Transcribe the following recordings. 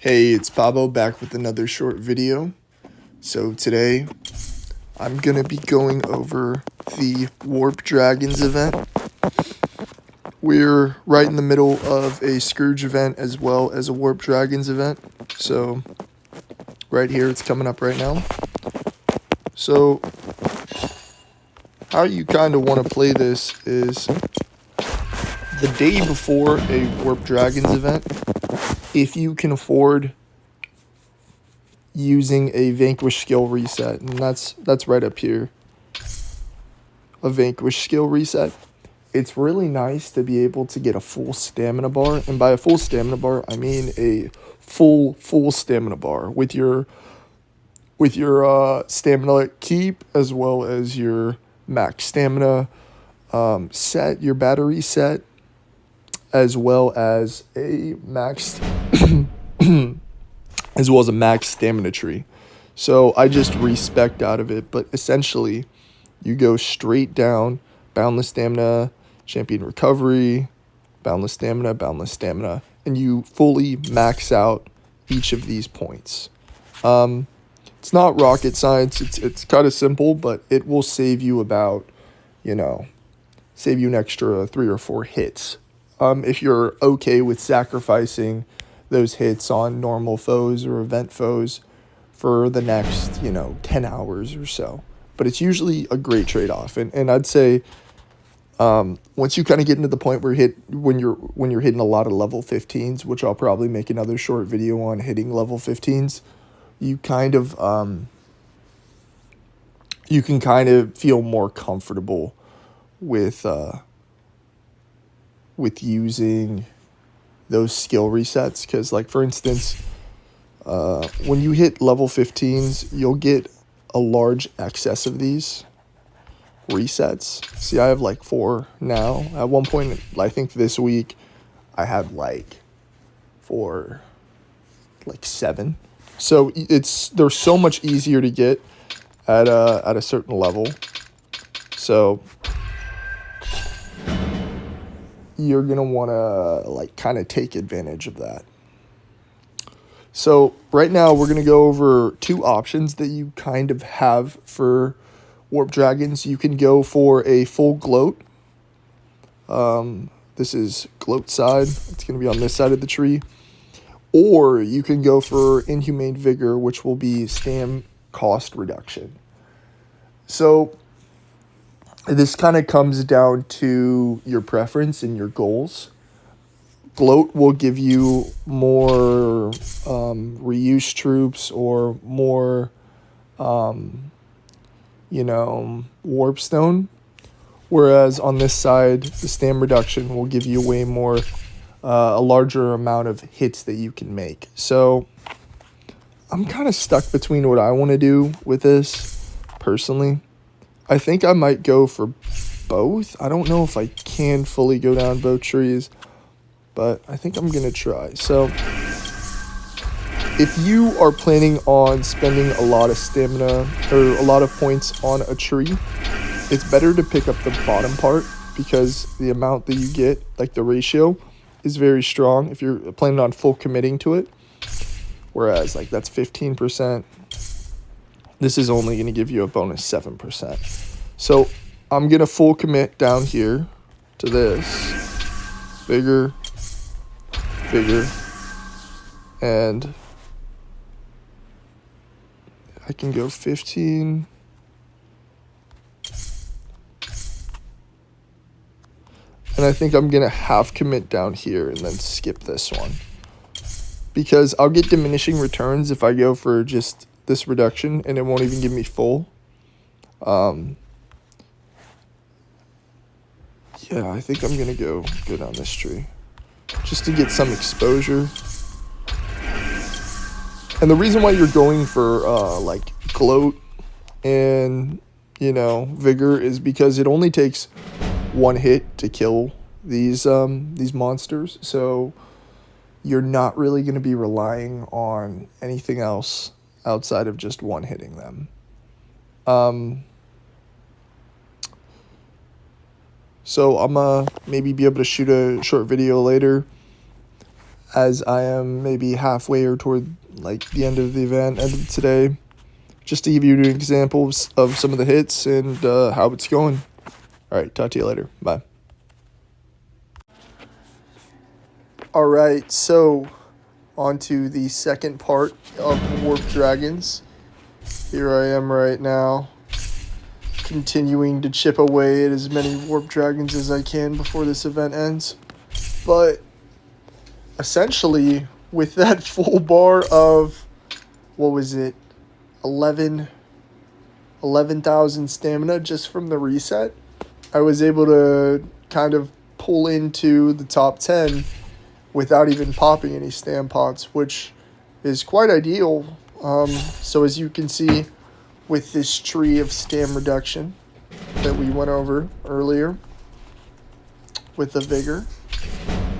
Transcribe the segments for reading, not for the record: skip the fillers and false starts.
Hey, it's Pablo back with another short video. So today I'm gonna be going over the Warp Dragons event. We're right in the middle of a Scourge event as well as a Warp Dragons event. So right here, it's coming up right now. So how you kind of want to play this is the day before a Warp Dragons event, if you can afford using a Vanquish skill reset, and that's right up here. A Vanquish skill reset. It's really nice to be able to get a full stamina bar, and by a full stamina bar, I mean a full stamina bar with your stamina keep as well as your max stamina set, your battery set, as well as a max stamina tree. So I just respec out of it, but essentially you go straight down, boundless stamina, champion recovery, boundless stamina, and you fully max out each of these points. It's not rocket science, it's kind of simple, but it will save you about, save you an extra 3 or 4 hits. If you're okay with sacrificing those hits on normal foes or event foes for the next, 10 hours or so. But it's usually a great trade-off. And I'd say once you kind of get into the point where when you're hitting a lot of level 15s, which I'll probably make another short video on hitting level 15s, you kind of you can kind of feel more comfortable with using those skill resets, because like for instance, when you hit level 15s, you'll get a large excess of these resets. See, I have like 4 now. At one point, I think this week, I had like 7. So they're so much easier to get at a certain level. So you're gonna wanna like kind of take advantage of that. So right now we're gonna go over 2 options that you kind of have for Warp Dragons. You can go for a full gloat. This is gloat side. It's gonna be on this side of the tree. Or you can go for Inhumane Vigor, which will be stam cost reduction. So this kind of comes down to your preference and your goals. Gloat will give you more reuse troops or more, warp stone. Whereas on this side, the stam reduction will give you way more, a larger amount of hits that you can make. So I'm kind of stuck between what I want to do with this personally. I think I might go for both. I don't know if I can fully go down both trees, but I think I'm going to try. So if you are planning on spending a lot of stamina or a lot of points on a tree, it's better to pick up the bottom part, because the amount that you get, like the ratio, is very strong if you're planning on full committing to it. Whereas like that's 15%. This is only going to give you a bonus 7%. So I'm going to full commit down here to this. Bigger, and I can go 15. And I think I'm going to half commit down here and then skip this one, because I'll get diminishing returns if I go for just this reduction, and it won't even give me full. Yeah, I think I'm going to go down this tree just to get some exposure. And the reason why you're going for like gloat and vigor is because it only takes 1 hit to kill these monsters. So you're not really going to be relying on anything else outside of just 1 hitting them. So I'm maybe be able to shoot a short video later as I am maybe halfway or toward like the end of the event, end of today, just to give you examples of some of the hits and how it's going. All right, talk to you later. Bye. All right, so on to the second part of Warp Dragons. Here I am right now, continuing to chip away at as many Warp Dragons as I can before this event ends. But essentially, with that full bar of, what was it, 11,000 stamina just from the reset, I was able to kind of pull into the top 10 without even popping any stam pots, which is quite ideal. So as you can see with this tree of stam reduction that we went over earlier with the vigor,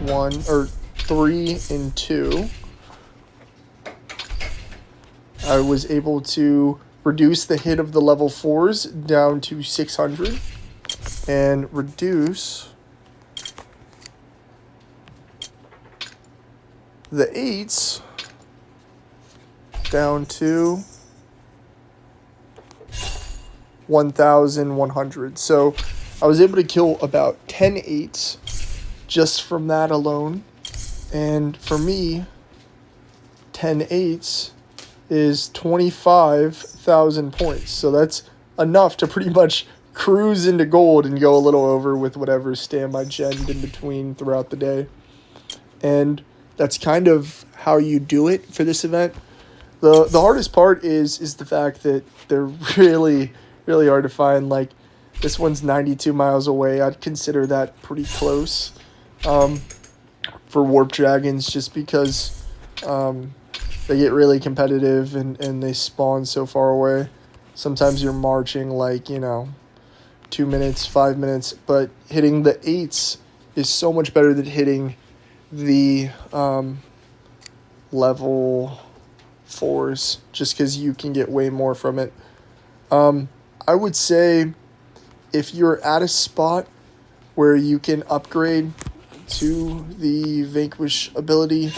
3 and 2, I was able to reduce the hit of the level 4s down to 600 and reduce the 8s down to 1,100. So I was able to kill about 10 8s just from that alone. And for me, 10 8s is 25,000 points. So that's enough to pretty much cruise into gold and go a little over with whatever stam I gemmed in between throughout the day. And that's kind of how you do it for this event. The hardest part is the fact that they're really, really hard to find. Like, this one's 92 miles away. I'd consider that pretty close for Warp Dragons, just because they get really competitive and they spawn so far away. Sometimes you're marching like, 2 minutes, 5 minutes, but hitting the 8s is so much better than hitting the level 4s, just because you can get way more from it. I would say if you're at a spot where you can upgrade to the Vanquish ability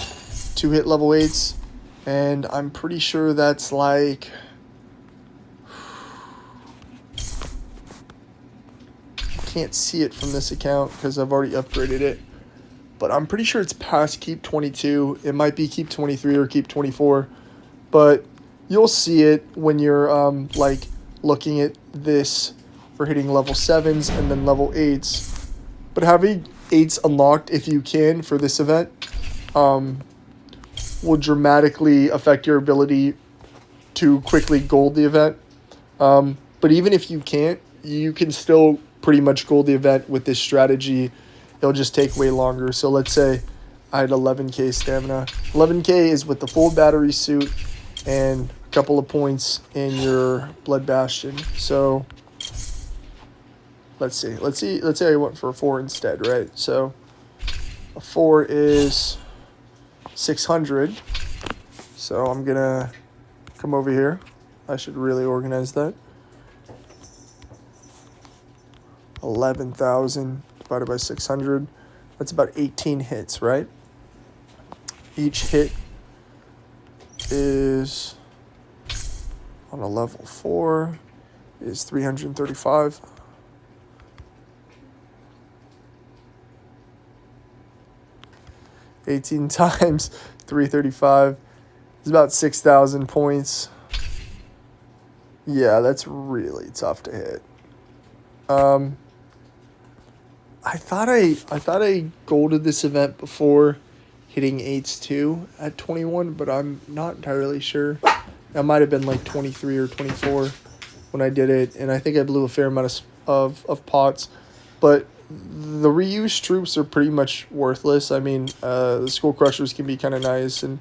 to hit level 8s, and I'm pretty sure that's like, can't see it from this account because I've already upgraded it, but I'm pretty sure it's past Keep 22. It might be Keep 23 or Keep 24, but you'll see it when you're looking at this for hitting level 7s and then level 8s. But having 8s unlocked, if you can, for this event, will dramatically affect your ability to quickly gold the event. But even if you can't, you can still pretty much gold the event with this strategy. It'll just take way longer. So let's say I had 11k stamina. 11k is with the full battery suit and a couple of points in your Blood Bastion. So let's say I went for a 4 instead, right? So a 4 is 600. So I'm gonna come over here. I should really organize that. 11,000 divided by 600. That's about 18 hits, right? Each hit is, on a level 4, is 335. $18 times 335 is about 6,000 points. Yeah, that's really tough to hit. I thought I golded this event before hitting 8s too at 21, but I'm not entirely sure. That might have been like 23 or 24 when I did it, and I think I blew a fair amount of pots. But the reused troops are pretty much worthless. I mean, the Skull Crushers can be kind of nice, and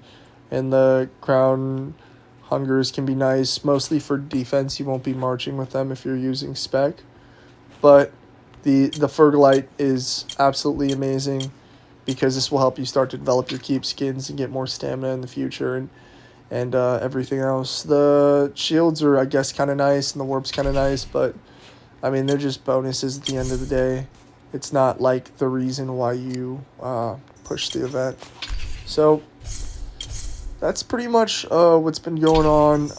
the Crown Hungers can be nice. Mostly for defense, you won't be marching with them if you're using spec. But the Fergalite is absolutely amazing, because this will help you start to develop your keep skins and get more stamina in the future and everything else. The shields are, I guess, kind of nice, and the warp's kind of nice, but I mean, they're just bonuses at the end of the day. It's not like the reason why you push the event. So that's pretty much what's been going on.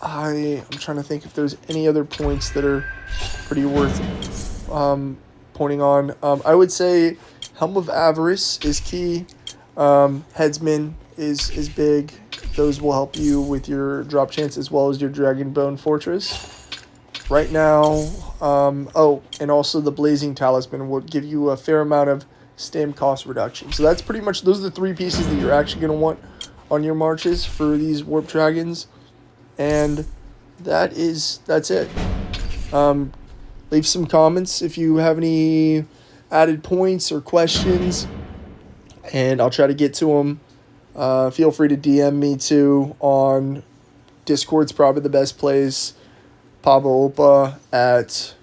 I'm trying to think if there's any other points that are pretty worth pointing on. I would say Helm of Avarice is key. Headsman is big. Those will help you with your drop chance as well as your Dragonbone Fortress. Right now, and also the Blazing Talisman will give you a fair amount of stam cost reduction. So that's pretty much, those are the three pieces that you're actually going to want on your marches for these Warp Dragons. And that's it. Leave some comments if you have any added points or questions, and I'll try to get to them. Feel free to DM me too on Discord's probably the best place. Pablo Opa at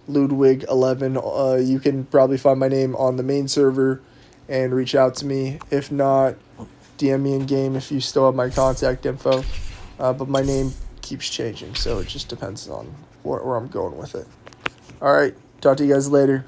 Ludwig11. You can probably find my name on the main server and reach out to me. If not, DM me in game if you still have my contact info. But my name keeps changing, so it just depends on where I'm going with it. All right, talk to you guys later.